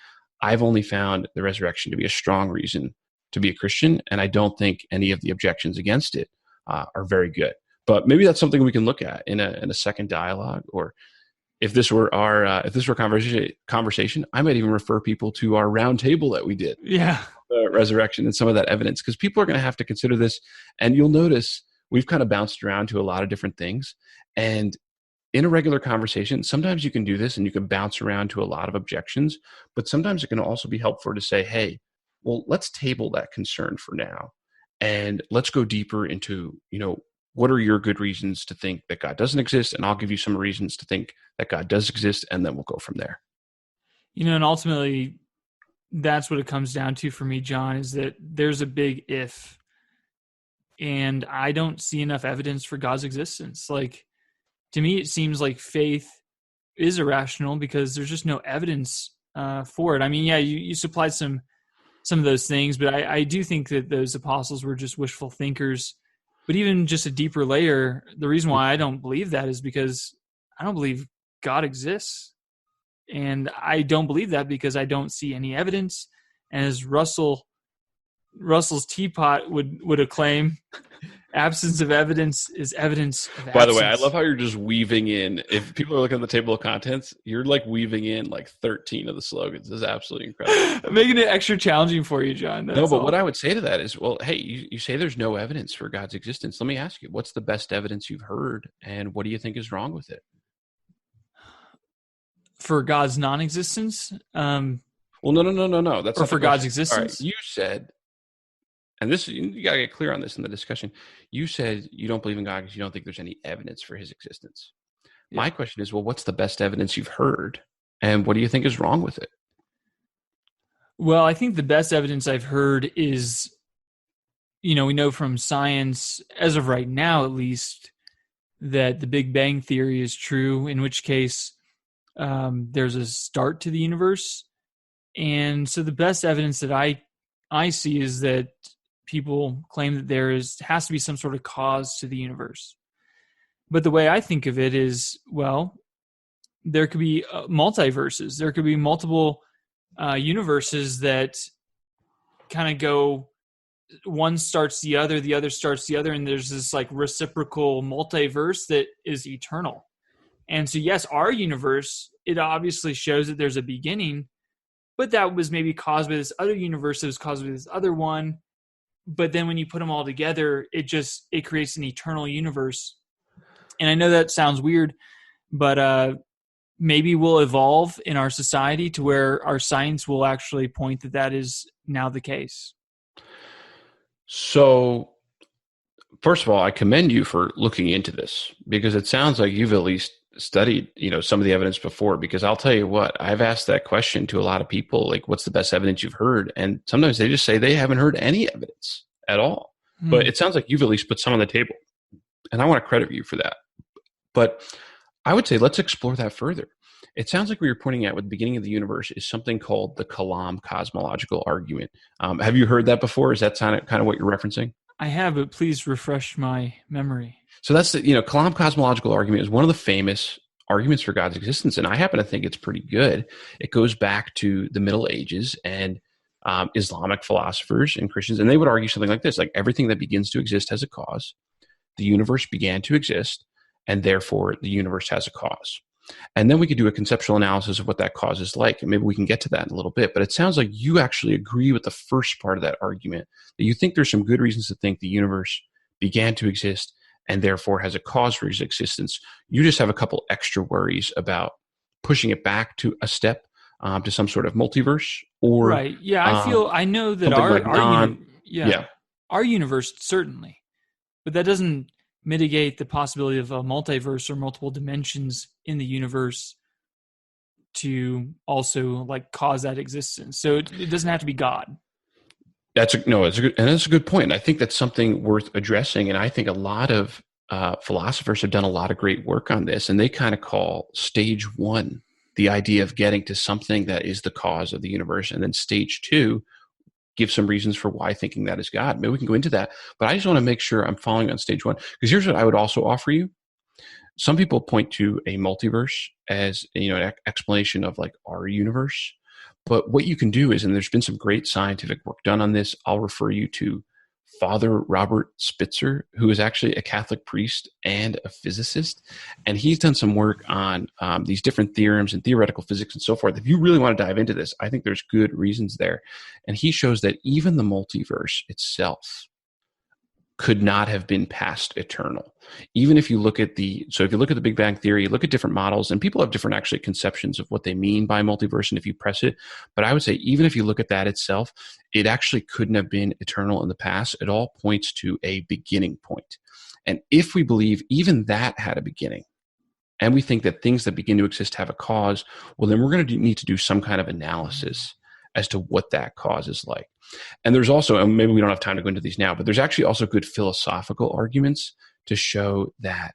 I've only found the resurrection to be a strong reason to be a Christian. And I don't think any of the objections against it are very good. But maybe that's something we can look at in a second dialogue, or if this were conversation, I might even refer people to our round table that we did. Yeah, resurrection and some of that evidence, because people are going to have to consider this. And you'll notice we've kind of bounced around to a lot of different things, and in a regular conversation, sometimes you can do this and you can bounce around to a lot of objections, but sometimes it can also be helpful to say, hey, well, let's table that concern for now. And let's go deeper into, what are your good reasons to think that God doesn't exist? And I'll give you some reasons to think that God does exist. And then we'll go from there. And ultimately, that's what it comes down to for me, John, is that there's a big if. And I don't see enough evidence for God's existence. Like, to me, it seems like faith is irrational because there's just no evidence for it. I mean, yeah, you supplied some of those things, but I do think that those apostles were just wishful thinkers. But even just a deeper layer, the reason why I don't believe that is because I don't believe God exists. And I don't believe that because I don't see any evidence. And as Russell's teapot would acclaim, absence of evidence is evidence of absence. By the way, I love how you're just weaving in. If people are looking at the table of contents, you're like weaving in like 13 of the slogans. This is absolutely incredible. I'm making it extra challenging for you, John. What I would say to that is, well, hey, you say there's no evidence for God's existence. Let me ask you, what's the best evidence you've heard, and what do you think is wrong with it? For God's non-existence? Well, no. That's or for God's existence? All right, you said, and this, you got to get clear on this in the discussion. You said you don't believe in God because you don't think there's any evidence for his existence. Yeah. My question is, well, what's the best evidence you've heard? And what do you think is wrong with it? Well, I think the best evidence I've heard is, we know from science, as of right now at least, that the Big Bang Theory is true, in which case there's a start to the universe. And so the best evidence that I see is that people claim that there has to be some sort of cause to the universe. But the way I think of it is, well, there could be multiverses. There could be multiple universes that kind of go, one starts the other starts the other, and there's this like reciprocal multiverse that is eternal. And so, yes, our universe, it obviously shows that there's a beginning, but that was maybe caused by this other universe that was caused by this other one. But then when you put them all together, it creates an eternal universe. And I know that sounds weird, but maybe we'll evolve in our society to where our science will actually point that is now the case. So, first of all, I commend you for looking into this, because it sounds like you've at least studied, some of the evidence before. Because I'll tell you what, I've asked that question to a lot of people, like, what's the best evidence you've heard? And sometimes they just say they haven't heard any evidence at all. But it sounds like you've at least put some on the table, and I want to credit you for that. But I would say let's explore that further. It sounds like what you're pointing at with the beginning of the universe is something called the Kalam cosmological argument. Have you heard that before? Is that kind of what you're referencing? I have, but please refresh my memory. So that's the, Kalam cosmological argument is one of the famous arguments for God's existence, and I happen to think it's pretty good. It goes back to the Middle Ages and Islamic philosophers and Christians, and they would argue something like this, like everything that begins to exist has a cause. The universe began to exist, and therefore the universe has a cause. And then we could do a conceptual analysis of what that cause is like, and maybe we can get to that in a little bit. But it sounds like you actually agree with the first part of that argument, that you think there's some good reasons to think the universe began to exist and therefore has a cause for its existence. You just have a couple extra worries about pushing it back to a step to some sort of multiverse, or right. Yeah, I know that our universe certainly, but that doesn't mitigate the possibility of a multiverse or multiple dimensions in the universe to also like cause that existence. So it doesn't have to be God. That's a good point. I think that's something worth addressing. And I think a lot of philosophers have done a lot of great work on this, and they kind of call stage one the idea of getting to something that is the cause of the universe. And then stage two, give some reasons for why thinking that is God. Maybe we can go into that, but I just want to make sure I'm following on stage one, because here's what I would also offer you. Some people point to a multiverse as, an explanation of like our universe. But what you can do is, and there's been some great scientific work done on this, I'll refer you to Father Robert Spitzer, who is actually a Catholic priest and a physicist. And he's done some work on these different theorems and theoretical physics and so forth. If you really want to dive into this, I think there's good reasons there. And he shows that even the multiverse itself could not have been past eternal. Even if you look at if you look at the Big Bang Theory, look at different models, and people have different actually conceptions of what they mean by multiverse and if you press it. But I would say even if you look at that itself, it actually couldn't have been eternal in the past. It all points to a beginning point. And if we believe even that had a beginning, and we think that things that begin to exist have a cause, well, then we're going to need to do some kind of analysis as to what that cause is like. And there's also, and maybe we don't have time to go into these now, but there's actually also good philosophical arguments to show that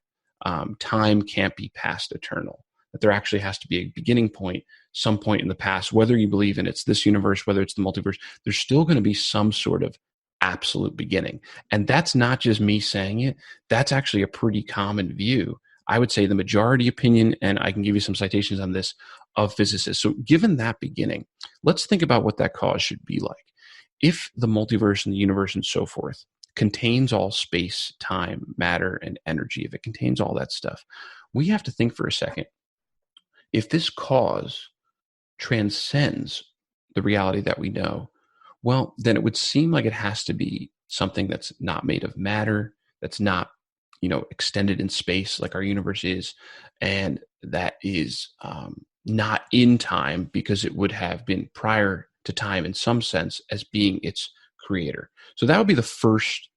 time can't be past eternal, that there actually has to be a beginning point, some point in the past, whether you believe in it's this universe, whether it's the multiverse, there's still going to be some sort of absolute beginning. And that's not just me saying it. That's actually a pretty common view. I would say the majority opinion, and I can give you some citations on this, of physicists. So given that beginning, let's think about what that cause should be like. If the multiverse and the universe and so forth contains all space, time, matter, and energy, if it contains all that stuff, we have to think for a second. If this cause transcends the reality that we know, well, then it would seem like it has to be something that's not made of matter, that's not extended in space like our universe is, and that is not in time because it would have been prior to time in some sense as being its creator. So that would be the first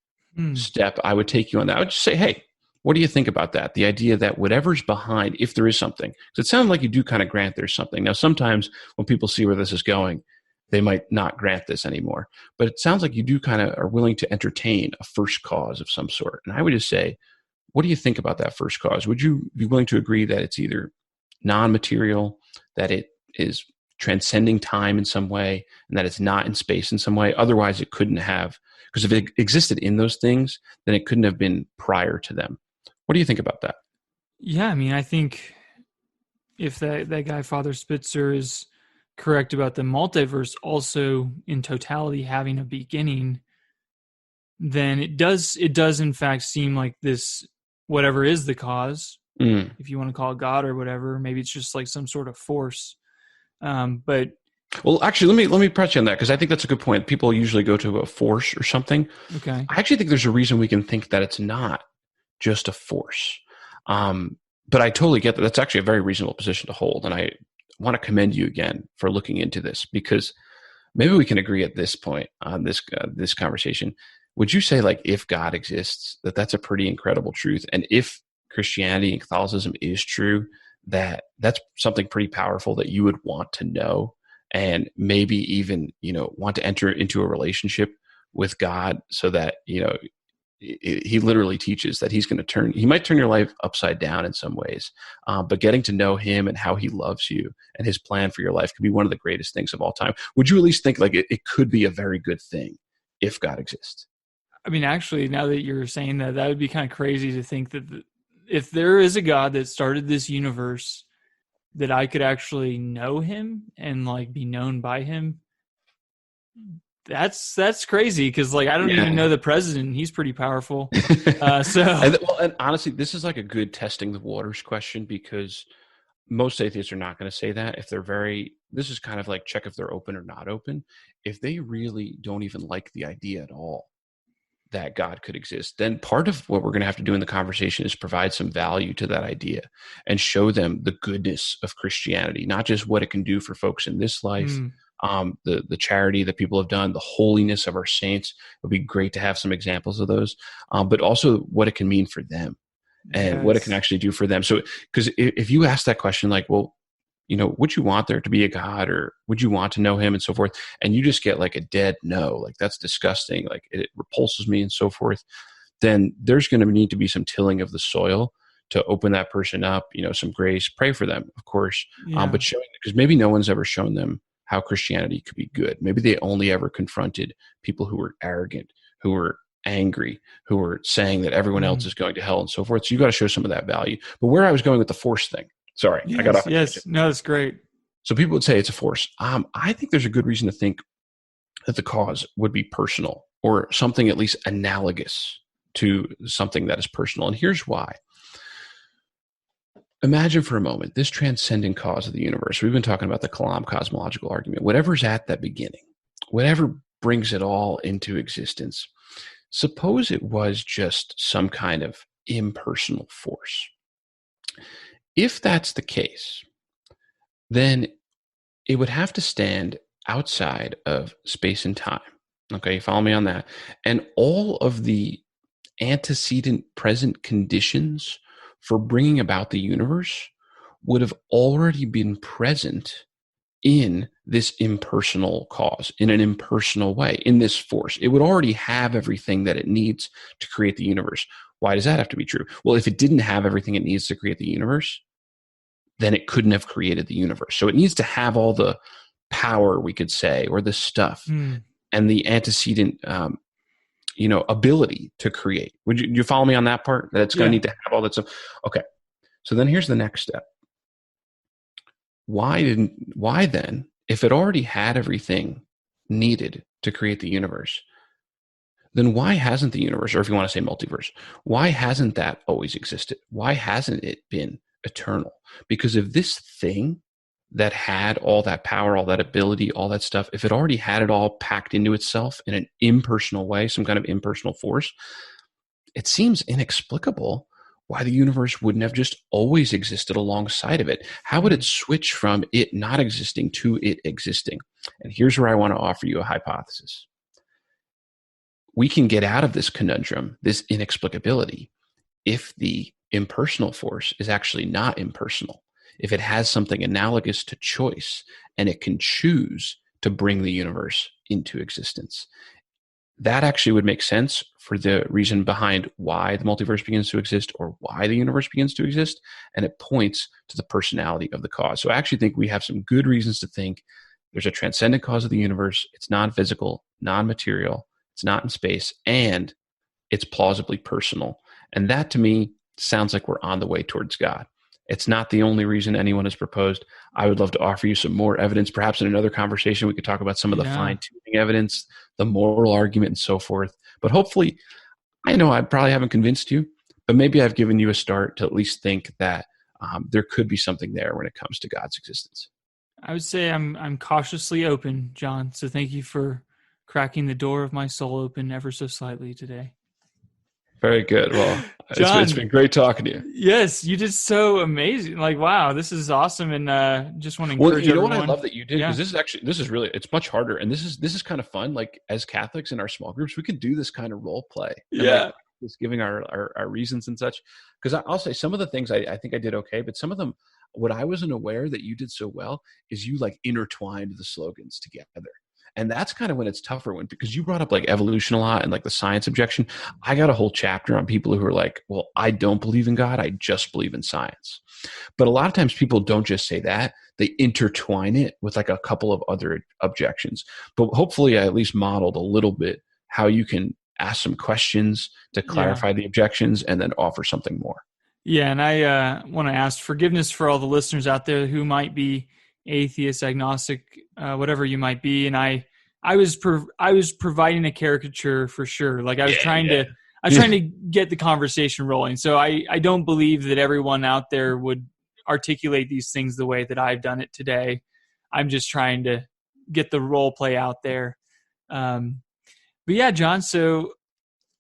step I would take you on that. I would just say, hey, what do you think about that? The idea that whatever's behind, if there is something, because it sounds like you do kind of grant there's something. Now, sometimes when people see where this is going, they might not grant this anymore. But it sounds like you do kind of are willing to entertain a first cause of some sort. And I would just say, what do you think about that first cause? Would you be willing to agree that it's either non-material, that it is transcending time in some way, and that it's not in space in some way? Otherwise, it couldn't have, because if it existed in those things, then it couldn't have been prior to them. What do you think about that? Yeah, I mean, I think if that guy, Father Spitzer, is correct about the multiverse also in totality having a beginning, then it does in fact seem like this, whatever is the cause, if you want to call it God or whatever, maybe it's just like some sort of force. But well, actually, let me press you on that, because I think that's a good point. People usually go to a force or something. Okay. I actually think there's a reason we can think that it's not just a force. But I totally get that. That's actually a very reasonable position to hold. And I want to commend you again for looking into this, because maybe we can agree at this point on this conversation. Would you say, like, if God exists, that's a pretty incredible truth? And if Christianity and Catholicism is true, that's something pretty powerful that you would want to know, and maybe even, want to enter into a relationship with God, so that, he literally teaches that he might turn your life upside down in some ways, but getting to know him and how he loves you and his plan for your life could be one of the greatest things of all time. Would you at least think like it could be a very good thing if God exists? I mean, actually, now that you're saying that, that would be kind of crazy to think that if there is a God that started this universe, that I could actually know him and like be known by him. That's crazy, because like I don't even know the president. He's pretty powerful. And honestly, this is like a good testing the waters question, because most atheists are not going to say that. If they're this is kind of like check if they're open or not open. If they really don't even like the idea at all that God could exist, then part of what we're going to have to do in the conversation is provide some value to that idea and show them the goodness of Christianity, not just what it can do for folks in this life, the charity that people have done, the holiness of our saints. It would be great to have some examples of those, but also what it can mean for them and what it can actually do for them. So, because if you ask that question, like, well, would you want there to be a God, or would you want to know him and so forth? And you just get like a dead no, like that's disgusting, like it repulses me and so forth. Then there's going to need to be some tilling of the soil to open that person up, some grace, pray for them, of course. But showing, because maybe no one's ever shown them how Christianity could be good. Maybe they only ever confronted people who were arrogant, who were angry, who were saying that everyone else is going to hell and so forth. So you got to show some of that value. But where I was going with the force thing, sorry, I got off. Yes, no, that's great. So people would say it's a force. I think there's a good reason to think that the cause would be personal, or something at least analogous to something that is personal. And here's why. Imagine for a moment this transcendent cause of the universe. We've been talking about the Kalam cosmological argument. Whatever's at that beginning, whatever brings it all into existence, Suppose it was just some kind of impersonal force. If that's the case, then it would have to stand outside of space and time. Okay, you follow me on that? And all of the antecedent present conditions for bringing about the universe would have already been present in this impersonal cause, in an impersonal way, in this force. It would already have everything that it needs to create the universe. Why does that have to be true? Well, if it didn't have everything it needs to create the universe, then it couldn't have created the universe. So it needs to have all the power, we could say, or the stuff and the antecedent ability to create. Would you follow me on that part? That it's going to need to have all that stuff. Okay. So then here's the next step. Why then, if it already had everything needed to create the universe, then why hasn't the universe, or if you want to say multiverse, why hasn't that always existed? Why hasn't it been eternal? Because if this thing that had all that power, all that ability, all that stuff, if it already had it all packed into itself in an impersonal way, some kind of impersonal force, it seems inexplicable why the universe wouldn't have just always existed alongside of it. How would it switch from it not existing to it existing? And here's where I want to offer you a hypothesis. We can get out of this conundrum, this inexplicability, if the impersonal force is actually not impersonal, if it has something analogous to choice and it can choose to bring the universe into existence. That actually would make sense for the reason behind why the multiverse begins to exist or why the universe begins to exist, and it points to the personality of the cause. So I actually think we have some good reasons to think there's a transcendent cause of the universe. It's non-physical, non-material, it's not in space, and it's plausibly personal. And that to me sounds like we're on the way towards God. It's not the only reason anyone has proposed. I would love to offer you some more evidence. Perhaps in another conversation, we could talk about some of the fine-tuning evidence, the moral argument, and so forth. But hopefully, I know I probably haven't convinced you, but maybe I've given you a start to at least think that there could be something there when it comes to God's existence. I would say I'm cautiously open, John. So thank you for cracking the door of my soul open ever so slightly today. Very good. Well, John, it's been great talking to you. Yes, you did so amazing. Like, wow, this is awesome. And just want to encourage everyone. What I love that you did, because this is really, it's much harder. And this is kind of fun. Like as Catholics in our small groups, we can do this kind of role play. And just giving our reasons and such. Because I'll say some of the things I think I did okay, but some of them, what I wasn't aware that you did so well is you like intertwined the slogans together. And that's kind of when it's tougher because you brought up like evolution a lot and like the science objection. I got a whole chapter on people who are like, well, I don't believe in God. I just believe in science. But a lot of times people don't just say that. They intertwine it with like a couple of other objections. But hopefully I at least modeled a little bit how you can ask some questions to clarify the objections and then offer something more. Yeah. And I want to ask forgiveness for all the listeners out there who might be atheist, agnostic, whatever you might be. And I was providing a caricature for sure. Like I was trying to get the conversation rolling. So I don't believe that everyone out there would articulate these things the way that I've done it today. I'm just trying to get the role play out there. But yeah, John, so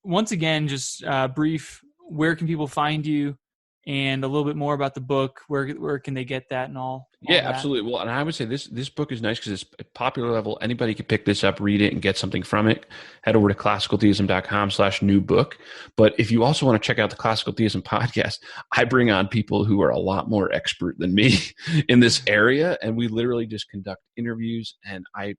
once again, just brief, where can people find you? And a little bit more about the book. Where can they get that and all yeah, that? Absolutely. Well, and I would say this book is nice because it's at popular level. Anybody can pick this up, read it, and get something from it. Head over to classicaltheism.com/new book. But if you also want to check out the Classical Theism podcast, I bring on people who are a lot more expert than me in this area. And we literally just conduct interviews and I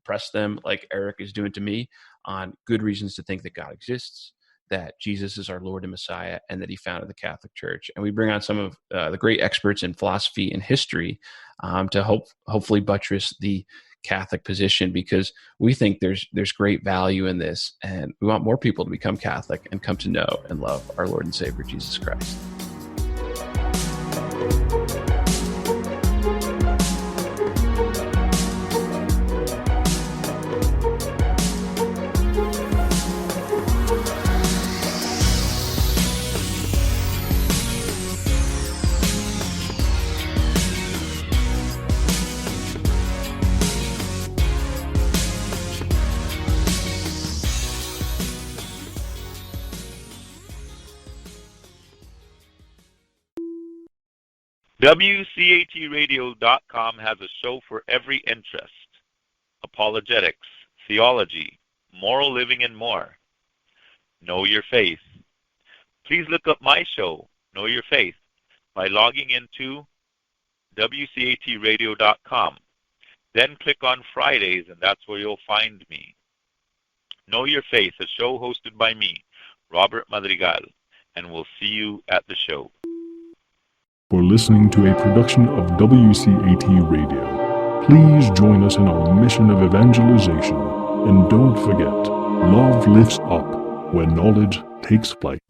press them like Eric is doing to me on good reasons to think that God exists, that Jesus is our Lord and Messiah, and that he founded the Catholic Church. And we bring on some of the great experts in philosophy and history to hopefully buttress the Catholic position, because we think there's great value in this, and we want more people to become Catholic and come to know and love our Lord and Savior, Jesus Christ. WCATradio.com has a show for every interest: apologetics, theology, moral living, and more. Know Your Faith. Please look up my show, Know Your Faith, by logging into WCATradio.com. Then click on Fridays, and that's where you'll find me. Know Your Faith, a show hosted by me, Robert Madrigal, and we'll see you at the show. For listening to a production of WCAT Radio. Please join us in our mission of evangelization. And don't forget, love lifts up when knowledge takes flight.